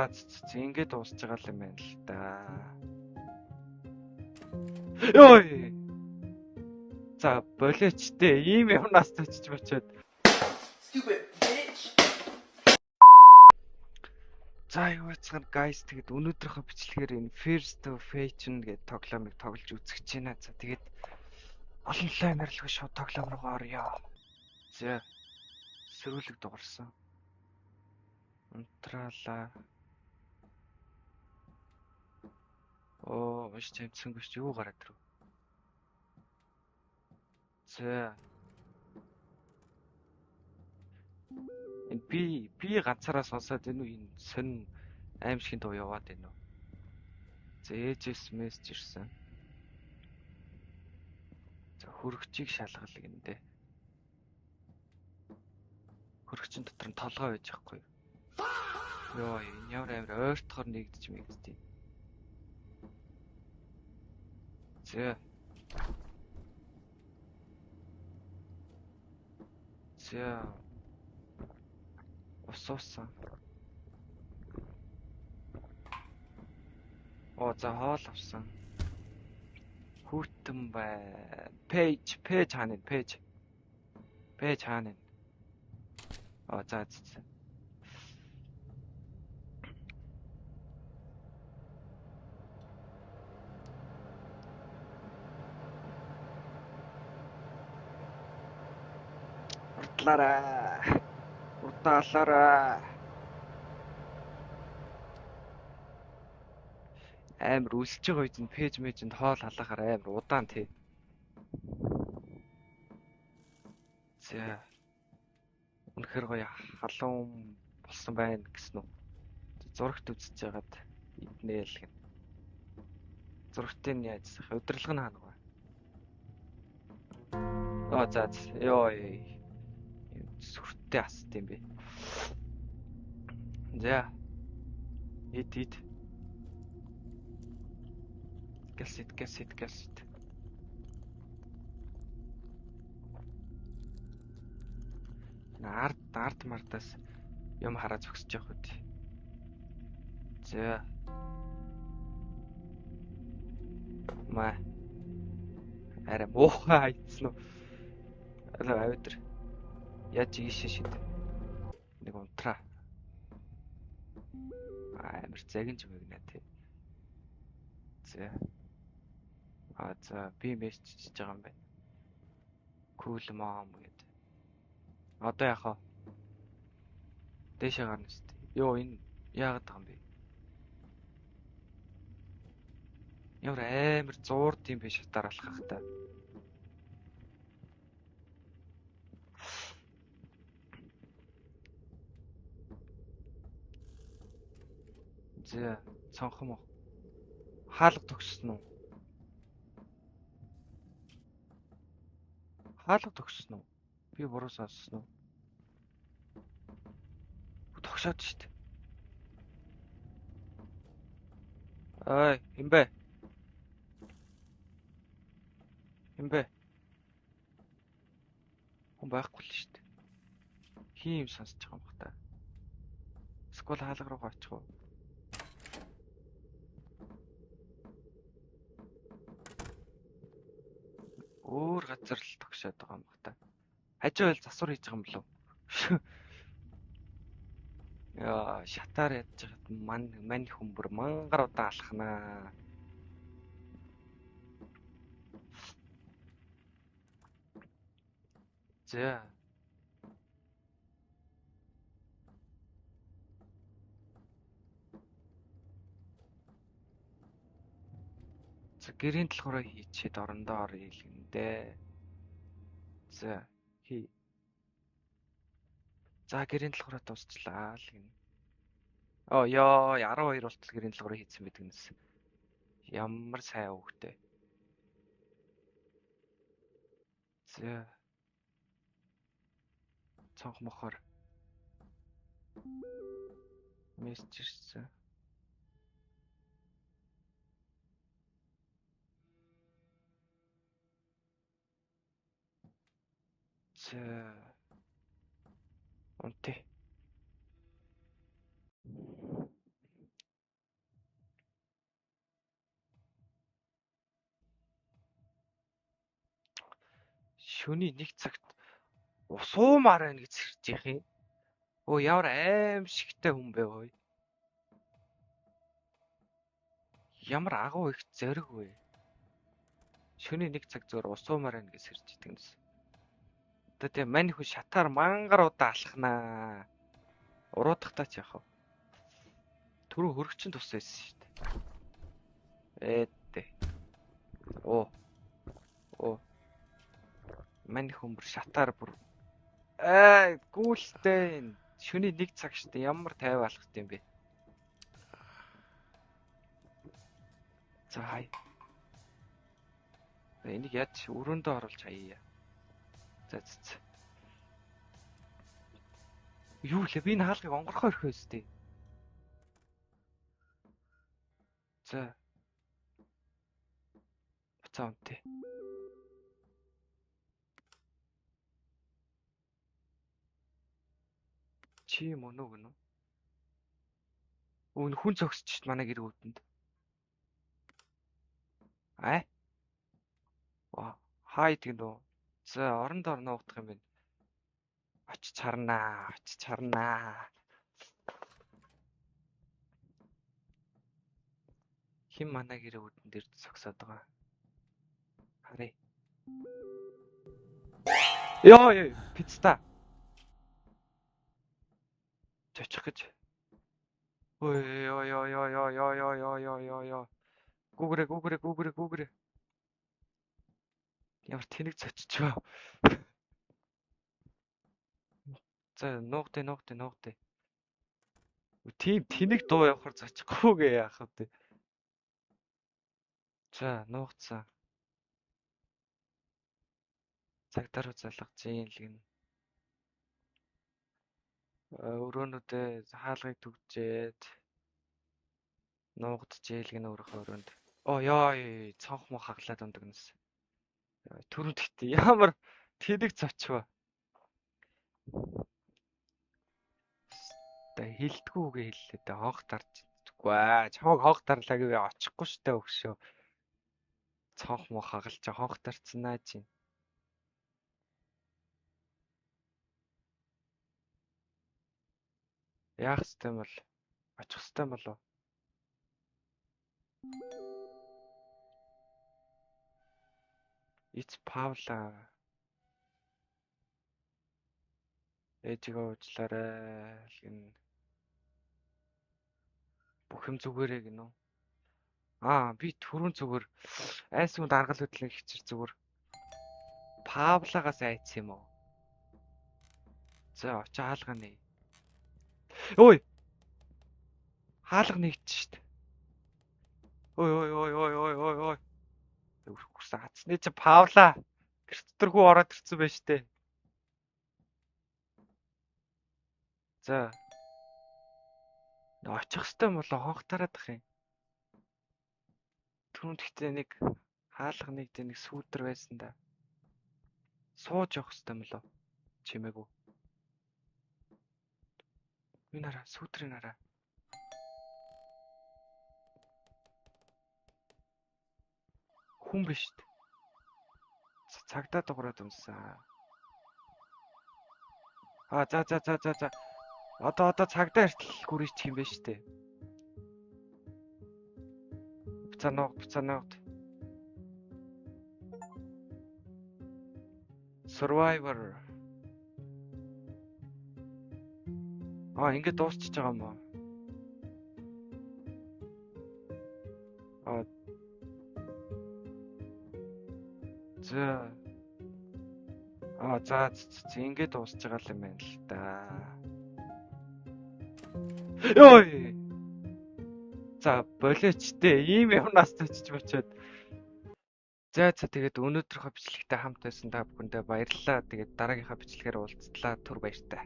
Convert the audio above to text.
Ингээд дуусч байгаа юм байна л да. Йой. За болооч те ийм юмнаас очиж бочоод. Stupid bitch. За юу яцхан guys тэгэд өнөөдрийнхөө бичлэгээр энэ First to Fashion гэдэг тоглоомыг тоглож үзэж байна. За тэгээд олон лаймарлах шууд тоглоом руу орё. За сөрүүлэг дуурсан. Унтраалаа. Оо, маш тэмцэнгүйч юу гараад ирв. За. Энэ би ганцаараа сонсоод энэ үе сонин аимшигын дуу яваад байна уу? За ээжээс мессеж ирсэн. За хөргөчийг шалгал гэнэ. Хөргөчийн дотор нь толгой байж байхгүй юу? Йоо, энэ ямар амар ойртохоор нэгдэж мэгдтий. За. За. Усуусан. Оо, за хоол авсан. Хүүтэн бай. Пэйж хаана вэ? Пэйж хаана вэ? Оо, за. Урдаалаарай. Амар үлсэж байгаа үед нь пэйж мэжэнд хоол халаахаар амар удаан тий. За. Үнэхээр гоё халуун болсон байна гэсэн үү? Зурагт үзэж байгаад иднээл гэн. Зурагтыг нь яаж сах? Удирдлага нь хаана вэ? Оо за. Йоо. Сүртэй аст юм бэ. За. Ид. Гэлсэт. Арт мартаас юм хараа зогсож явах үү. За. Маа. Арай муухай хайцсан уу? Авидр. Яаж ийшээ шид. Нэг унтраа. Амар загинж мэгнэ тий. За. За би мессеж хийж байгаа юм байна. Cool mom гэдэг. Одоо яхаа. Дэшээ гарна шүү дээ. Йоо энэ яагаад байгаа юм бэ? Ямар амар зуурд юм бэ шатаар алхах та. За цонхом уу? Хаалга төгссөн үү? Хаалга төгссөн үү? Би буруу сонссон уу? Тогшоод шүү дээ. Ой, хинбэ? Хүн байхгүй л шүү дээ. Хин юм сонсож байгаа юм бах та. Скол хаалга руу очих уу? Өөр газар л тогшоод байгаа юм бах та. Хажуу байл засвар хийж байгаа юм болов? Яа, шатаар ядж байгаад мань хүмбэр мангар удаа алхнаа. За. За гэрийн толгороо хийчихэд орондоо орё илгэндээ. За хий. За гэрийн толгороо дуусчлаа л гинэ. Оо ёо 12 болтол гэрийн толгороо хийсэн байдаг нэс. Ямар сайн хөвгтэй. За. Цонх мохоор. Мессеж ирсэн. За. Унтээ. Шөнийн 1 цагт усуумаар байна гэж сэрж их юм. Өө ямар аимшигтай хүн бэ ой. Ямар агуу их зориг вэ. Шөнийн 1 цаг зүгээр усуумаар байна гэж сэрж идэг юмс. Одоо тийм мань хүн шатаар мангар удаа алхнаа. Уруудахтаа ч яах вэ? Түрүү хөрөгчин тус байсан шүү дээ. Ээдээ. Оо. Мань хүн бүр шатаар бүр гүйлтэй. Шөнийн 1 цаг штэ ямар тайван алхах юм бэ? За хай. Энийг яаж өрөөндөө оруулж хаяа. За. Юу лээ би энэ хаалгыг онгорхоо өрхөө өстэй. За. Буцаа үнтэй. Чи юм уу гэнэ? Өө хүн зогсож шít манай гэр үүдэнд. Ваа, хаа идэг нөө. За, орондоо нуугдах юм байна. Очиж харнаа. Хин манай гэр үүдэнд ирд зогсоод байгаа. Харъя. Ёо, пицта. Чочих гэж. Ой. Гүгрэ. Ямар тэнэг цоччихваа. За, нуугдээ. Тийм тэнэг дуу явахаар зочихгүйгээ яах вэ? За, нуугдсан. Цагдаар залгаж юм. Өрөөнүүдээ хаалгыг түгжээд нуугдчихээл гэнэ өөрийнхөө өрөөнд. Ёо, цонх мох хаглаад ундагнас. Түрүүнд ихтэй ямар тэнэг зочваа. Та хилдэггүйгээ хэллээ дээ. Хонх тарж идэггүй аа. Чамайг хонх тарлаа гэвээ очихгүй штэ өгшөө. Цонх мох хагалж хонх тарцсанаа чи. Яах ёстой юм бол очих ёстой юм болов. It's Pavla. Ээжигээ уучлаарай гин. Бүх юм зүгээрээ гинөө. Би түрүүн зүгээр айс хүнд аргал хөдлөн хичэр зүгээр. Павлагаас айц юм уу? За очиж хаалга нэ. Ой. Хаалга нэгдэж штт. Ой. Үрхсэн хацны чи Павла гэрт төрхөө ороод ирсэн байж тээ. За. Очих ёстой болоо хонх тараад ах юм. Түрүүнд ихтэй нэг хаалга нэг сүүдэр байсан да. Сууж явах ёстой болоо. Чимээгүй. Энэ хараа сүүдрийн хараа. Хүн биш шүү дээ. Цагдаа дуурайд унсан. За. Одоо цагдаа эртэл гүрийч юм байна шүү дээ. Буцаа ногд. Survivor. Ингээд дуусчихж байгаа юм аа. За ингээд дуусч байгаа юм байна л да. Ёй. За болооч дээ. Ийм юмнаас төчж бочоод. За тэгээд өнөөдрийнхөө бичлэгтэй хамт байсан та бүхэндээ баярлалаа. Тэгээд дараагийнхаа бичлэгээр уулзтлаа. Түр баяртай.